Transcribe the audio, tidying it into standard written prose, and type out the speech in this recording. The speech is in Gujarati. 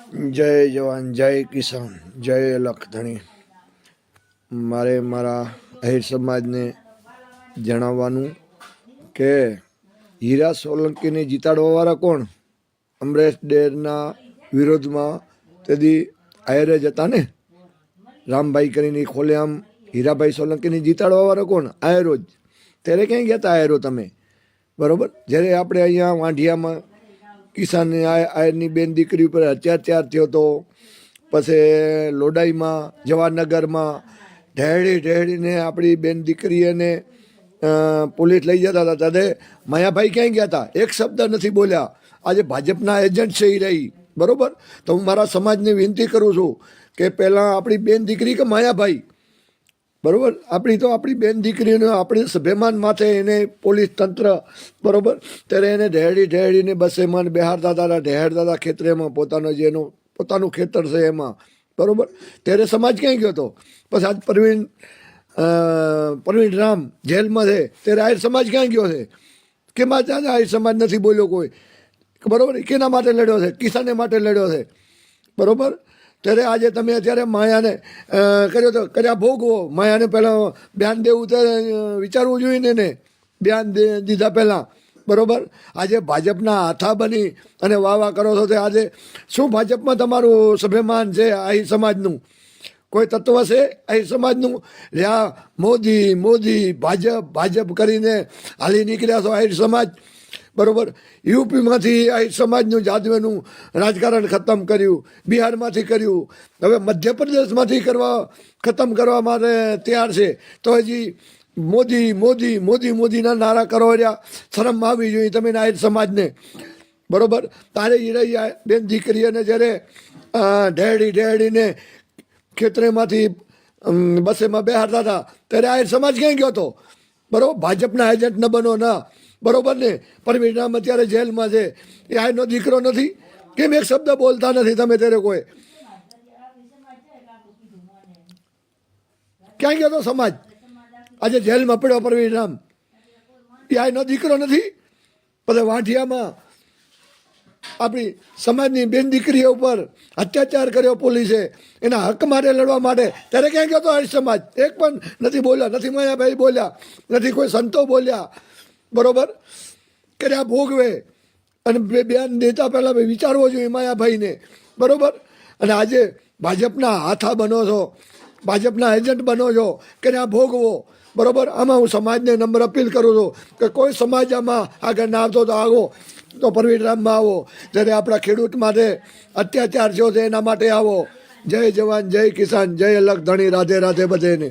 જય જવાન જય કિસાન જય લખધણી। મારે મારા આહિર સમાજને જણાવવાનું કે હીરા સોલંકીને જીતાડવાવાળા કોણ? અમરેશ ડેરના વિરોધમાં તેથી આયરે જ હતા ને, રામભાઈ કરીને ખોલેઆમ હીરાભાઈ સોલંકીને જીતાડવાવાળા કોણ? આયરો જ। ત્યારે ક્યાંય ગયા હતા આયરો તમે? બરાબર, જ્યારે આપણે અહીંયા વાંઢિયામાં કિસાન આયરની બેન દીકરી ઉપર અત્યાચાર થયો હતો, પછી લોડાઈમાં જવાહરનગરમાં ઢેળીને આપણી બેન દીકરીને પોલીસ લઈ જતા હતા, ત્યારે માયાભાઈ ક્યાંય ગયા હતા? એક શબ્દ નથી બોલ્યા। આજે ભાજપના એજન્ટ છે એ રહી, બરાબર। તો હું મારા સમાજને વિનંતી કરું છું કે પહેલાં આપણી બેન દીકરી કે માયાભાઈ, બરાબર, આપણી બેન દીકરીને આપણી સ્વાભિમાન માથે એને પોલીસ તંત્ર, બરાબર, ત્યારે એને ઢેળીને બસેમાં બેહારતા હતા, ઢેળતા હતા ખેતરેમાં, પોતાનું ખેતર છે એમાં, બરાબર। ત્યારે સમાજ ક્યાંય ગયો હતો? પછી આજ પ્રવીણ રામ જેલમાં છે, ત્યારે આહિર સમાજ ક્યાં ગયો છે? કેમ આજે આહિર સમાજ નથી બોલ્યો કોઈ? બરાબર, કેના માટે લડ્યો છે? કિસાને માટે લડ્યો છે, બરાબર। ત્યારે આજે તમે અત્યારે માયાને કર્યા ભોગવો। માયાને પહેલાં બયાન દેવું ત્યારે વિચારવું જોઈએ ને બયાન દીધા પહેલાં, બરાબર। આજે ભાજપના હાથા બની અને વાહ કરો છો, તે આજે શું ભાજપમાં તમારું સ્વાભિમાન છે? આહિર સમાજનું કોઈ તત્વ છે આહિર સમાજનું? રહ્યા મોદી ભાજપ કરીને હાલી નીકળ્યા છો આહિર સમાજ, બરાબર। યુપીમાંથી આહિર સમાજનું જાદવેનું રાજકારણ ખતમ કર્યું, બિહારમાંથી કર્યું, હવે મધ્યપ્રદેશમાંથી ખતમ કરવા માટે તૈયાર છે, તો હજી મોદીના નારા કરો રહ્યા। શરમ આવી જોઈએ તમે આહિર સમાજને, બરાબર। તારે હીરા બેન દીકરીઓને જ્યારે ઢેળીને ખેતરેમાંથી બસેમાં બેહારતા હતા, ત્યારે આહિર સમાજ ક્યાં ગયો હતો? બરાબર, ભાજપના એજન્ટ ન બનો ના, બરોબર ને? પ્રવીણ રામ અત્યારે જેલમાં છે, એ આનો દીકરો નથી? કેમ એક શબ્દ બોલતા નથી તમે? ત્યારે કોઈ ક્યાં ગયો તો સમાજ? આજે જેલમાં પડ્યો પ્રવીણ રામ, એ આનો દીકરો નથી? પછી વાંઢિયામાં આપણી સમાજની બેન દીકરીઓ ઉપર અત્યાચાર કર્યો પોલીસે, એના હક માટે લડવા માટે, ત્યારે ક્યાં ગયો તો આહિર સમાજ? એક પણ નથી બોલ્યા, નથી માયાભાઈ બોલ્યા, નથી કોઈ સંતો બોલ્યા, બરોબર। કર્યા ભોગવે અને બયાન દેતા પહેલાં વિચારવો જોઈએ માયાભાઈને, બરોબર। અને આજે ભાજપના હાથા બનો છો, ભાજપના એજન્ટ બનો છો, કર્યા ભોગવો, બરોબર। આમાં હું સમાજને નમ્ર અપીલ કરું છું કે કોઈ સમાજ આમાં આગળ ના આવતો તો આવો, તો પ્રવીણ રામમાં આવો। જ્યારે આપણા ખેડૂત માટે અત્યાચાર થયો છે એના માટે આવો। જય જવાન જય કિસાન જય લખધણી, રાધે રાધે બધેને।